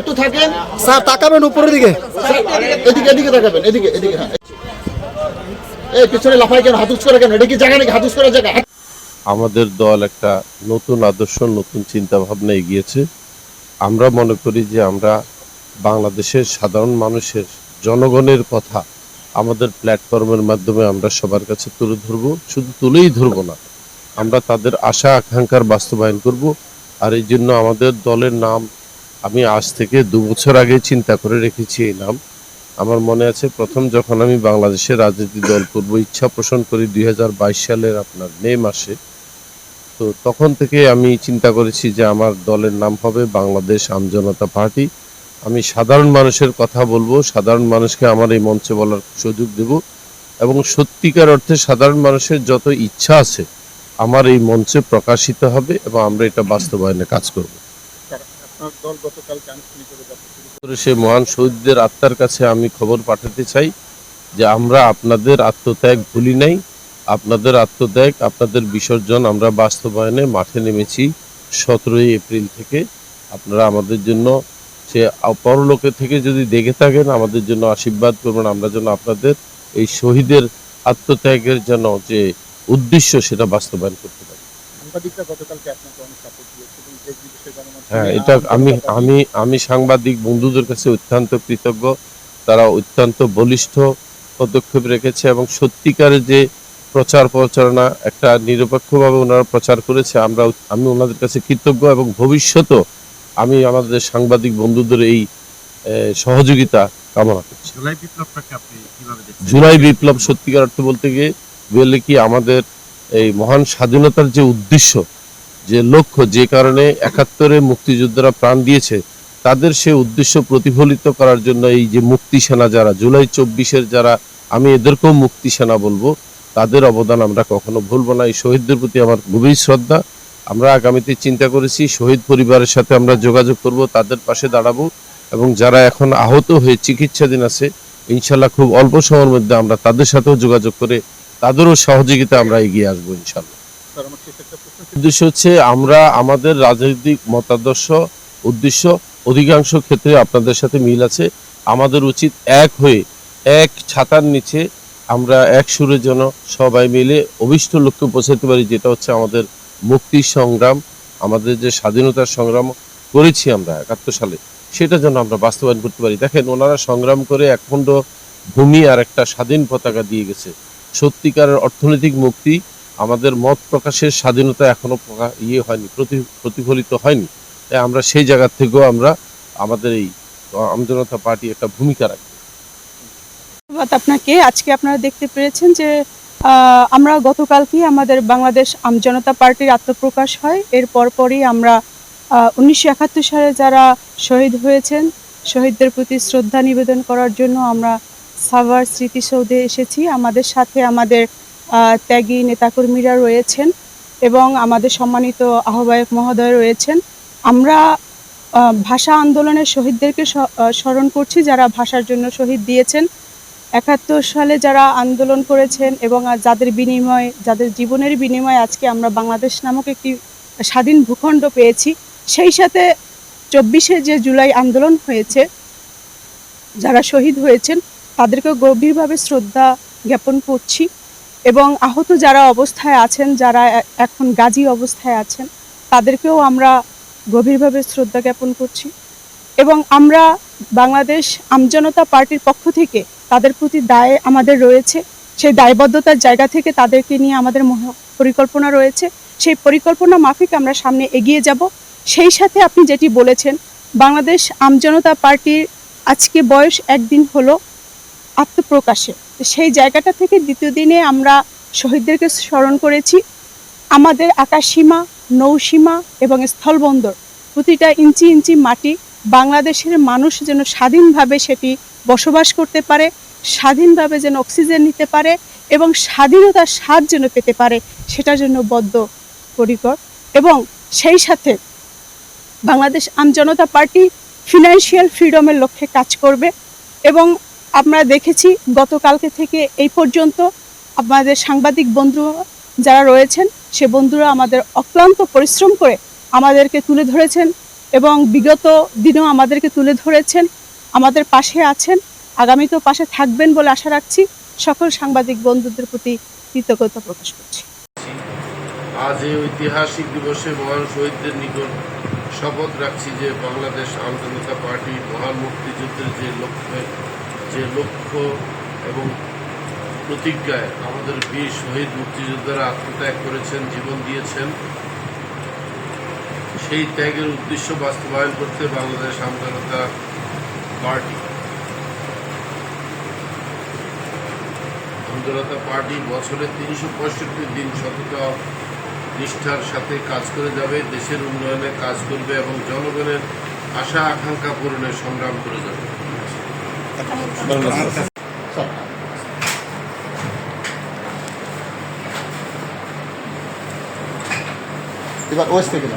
একটু থাকেন স্যার, তাকাবেন উপরের দিকে, এদিকে তাকাবেন, এদিকে হ্যাঁ। এই পিছনে লাফাই কেন, হাতুস করে কেন? এটা কি জায়গা নাকি হাতুস করার জায়গা? আমাদের দল একটা নতুন আদর্শ, নতুন চিন্তা ভাবনা এগিয়েছে। আমরা মনে করি যে আমরা বাংলাদেশের সাধারণ মানুষের, জনগণের কথা আমাদের প্ল্যাটফর্মের মাধ্যমে আমরা সবার কাছে তুলে ধরবো। শুধু তুলেই ধরবো না, আমরা তাদের আশা আকাঙ্ক্ষার বাস্তবায়ন করব। আর এই জন্য আমাদের দলের নাম আমি আজ থেকে 2 বছর আগে চিন্তা করে রেখেছি। এই নাম আমার মনে আছে, প্রথম যখন আমি বাংলাদেশের রাজনীতি দল করব ইচ্ছা পোষণ করি 2022 সালের আপনার মে মাসে, তো তখন থেকে আমি চিন্তা করেছি যে আমার দলের নাম হবে বাংলাদেশ আমজনতা পার্টি। আমি সাধারণ মানুষের কথা বলবো, সাধারণ মানুষকে আমার এই মঞ্চে বলার সুযোগ দেব, এবং সত্যিকার অর্থে সাধারণ মানুষের যত ইচ্ছা আছে আমার এই মঞ্চে প্রকাশিত হবে, এবং আমরা এটা বাস্তবায়নে কাজ করব। সে মহান শহীদদের আত্মার কাছে আমি খবর পাঠাতে চাই যে আমরা আপনাদের আত্মত্যাগ ভুলি নাই। আপনাদের আত্মত্যাগ, আপনাদের বিসর্জন আমরা বাস্তবায়নে মাঠে নেমেছি 17 এপ্রিল থেকে। আপনারা আমাদের জন্য, সে পরলোকে থেকে যদি দেখে থাকেন, আমাদের জন্য আশীর্বাদ করবেন, আমরা যেন আপনাদের এই শহীদের আত্মত্যাগের জন্য যে উদ্দেশ্য সেটা বাস্তবায়ন করতে পারি। হ্যাঁ, এটা আমি সাংবাদিক বন্ধুদের কাছে অত্যন্ত কৃতজ্ঞ। তারা অত্যন্ত বলিষ্ঠ পদক্ষেপ রেখেছে এবং সত্যিকারের যে প্রচারণা একটা নিরপেক্ষভাবে ওনারা প্রচার করেছে। আমি ওনাদের কাছে কৃতজ্ঞ, এবং ভবিষ্যতেও আমি আমাদের সাংবাদিক বন্ধুদের এই সহযোগিতা কামনা করছি। জুলাই বিপ্লব সত্যিকার অর্থে বলতে গিয়ে কি আমাদের এই মহান স্বাধীনতার যে উদ্দেশ্য, যে লক্ষ্য, যে কারণে 71-এ মুক্তিযোদ্ধারা প্রাণ দিয়েছে, তাদের সে উদ্দেশ্য প্রতিফলিত করার জন্য এই যে মুক্তি সেনা যারা, জুলাই 24-এর যারা, আমি এদেরকেও মুক্তি সেনা বলবো, তাদের অবদান আমরা কখনো ভুলবো না। এই শহীদদের প্রতি আমার গভীর শ্রদ্ধা। আমরা আগামীতে চিন্তা করেছি শহীদ পরিবারের সাথে আমরা যোগাযোগ করব, তাদের পাশে দাঁড়াবো, এবং যারা এখন আহত হয়ে চিকিৎসাধীন আছে, ইনশাল্লাহ খুব অল্প সময়ের মধ্যে আমরা তাদের সাথেও যোগাযোগ করে তাদেরও সহযোগিতা আমরা এগিয়ে আসবো ইনশাল্লাহ। উদ্দেশ্য হচ্ছে, আমরা আমাদের রাজনৈতিক মতাদর্শ, উদ্দেশ্য অধিকাংশ ক্ষেত্রে আপনাদের সাথে মিল আছে। আমাদের উচিত এক হয়ে, এক ছাতার নিচে আমরা এক সুরে যেন সবাই মিলে অভিষ্ট লক্ষ্যে পৌঁছাতে পারি, যেটা হচ্ছে আমাদের মুক্তির সংগ্রাম, আমাদের যে স্বাধীনতার সংগ্রাম করেছি আমরা 71 সালে, সেটা যেন আমরা বাস্তবায়ন করতে পারি। দেখেন, ওনারা সংগ্রাম করে একখণ্ড ভূমি আর একটা স্বাধীন পতাকা দিয়ে গেছে। সত্যিকারের অর্থনৈতিক মুক্তি, আমাদের মত প্রকাশের স্বাধীনতা এখনো হয়নি, প্রতিফলিত হয়নি। তাই আমরা সেই জায়গা থেকেও আমরা আমাদের এই আমজনতা পার্টি একটা ভূমিকা রাখি। আপনাকে আজকে আপনারা দেখতে পেরেছেন যে আমরা গতকালকে আমাদের বাংলাদেশ আমজনতা পার্টির আত্মপ্রকাশ হয়। এর পরপরই আমরা 1971 সালে যারা শহীদ হয়েছেন, শহীদদের প্রতি শ্রদ্ধা নিবেদন করার জন্য আমরা সাভার স্মৃতিসৌধে এসেছি। আমাদের সাথে আমাদের ত্যাগী নেতাকর্মীরা রয়েছেন এবং আমাদের সম্মানিত আহ্বায়ক মহোদয় রয়েছেন। আমরা ভাষা আন্দোলনের শহীদদেরকে স্মরণ করছি, যারা ভাষার জন্য শহীদ দিয়েছেন। 71 সালে যারা আন্দোলন করেছেন এবং যাদের জীবনের বিনিময়ে আজকে আমরা বাংলাদেশ নামক একটি স্বাধীন ভূখণ্ড পেয়েছি। সেই সাথে 24শে যে জুলাই আন্দোলন হয়েছে, যারা শহীদ হয়েছেন তাদেরকে গভীরভাবে শ্রদ্ধা জ্ঞাপন করছি, এবং আহত যারা অবস্থায় আছেন, যারা এখন গাজী অবস্থায় আছেন, তাদেরকেও আমরা গভীরভাবে শ্রদ্ধা জ্ঞাপন করছি এবং আমরা বাংলাদেশ আমজনতা পার্টির পক্ষ থেকে তাদের প্রতি দায় আমাদের রয়েছে। সেই দায়বদ্ধতার জায়গা থেকে তাদেরকে নিয়ে আমাদের পরিকল্পনা রয়েছে। সেই পরিকল্পনা মাফিক আমরা সামনে এগিয়ে যাব। সেই সাথে আপনি যেটি বলেছেন, বাংলাদেশ আমজনতা পার্টির আজকে বয়স একদিন হলো আত্মপ্রকাশে। সেই জায়গাটা থেকে দ্বিতীয় দিনে আমরা শহীদদেরকে স্মরণ করেছি। আমাদের আকাশসীমা, নৌসীমা এবং স্থলবন্দর প্রতিটা ইঞ্চি ইঞ্চি মাটি বাংলাদেশের মানুষ যেন স্বাধীনভাবে সেটি বসবাস করতে পারে, স্বাধীনভাবে যেন অক্সিজেন নিতে পারে এবং স্বাধীনতার স্বাদ যেন পেতে পারে, সেটার জন্য বদ্ধপরিকর। এবং সেই সাথে বাংলাদেশ আমজনতা পার্টি ফিনান্সিয়াল ফ্রিডমের লক্ষ্যে কাজ করবে। এবং আমরা দেখেছি গতকালকে থেকে এই পর্যন্ত আমাদের সাংবাদিক বন্ধু যারা রয়েছেন, সে বন্ধুরা আমাদের অক্লান্ত পরিশ্রম করে আমাদেরকে তুলে ধরেছেন এবং বিগত দিনেও আমাদেরকে তুলে ধরেছেন, আমাদের পাশে আছেন, আগামীতেও পাশে থাকবেন বলে আশা রাখছি। সকল সাংবাদিক বন্ধুদের প্রতি কৃতজ্ঞতা প্রকাশ করছি। আজ এই ঐতিহাসিক দিবসে মহান শহীদদের নিকট শপথ রাখছি যে বাংলাদেশ আমজনতা পার্টি মহান মুক্তিযুদ্ধের যে লক্ষ্য এবং প্রতিজ্ঞায় আমাদের বীর শহীদ মুক্তিযোদ্ধারা আত্মত্যাগ করেছেন, জীবন দিয়েছেন, সেই ত্যাগের উদ্দেশ্য বাস্তবায়ন করতে বাংলাদেশ আমজনতা পার্টি বছরে 365 দিন সততা নিষ্ঠার সাথে কাজ করে যাবে, দেশের উন্নয়নে কাজ করবে এবং জনগণের আশা আকাঙ্ক্ষা পূরণে সংগ্রাম করে যাবে। এবার ওয়েস্ট থেকে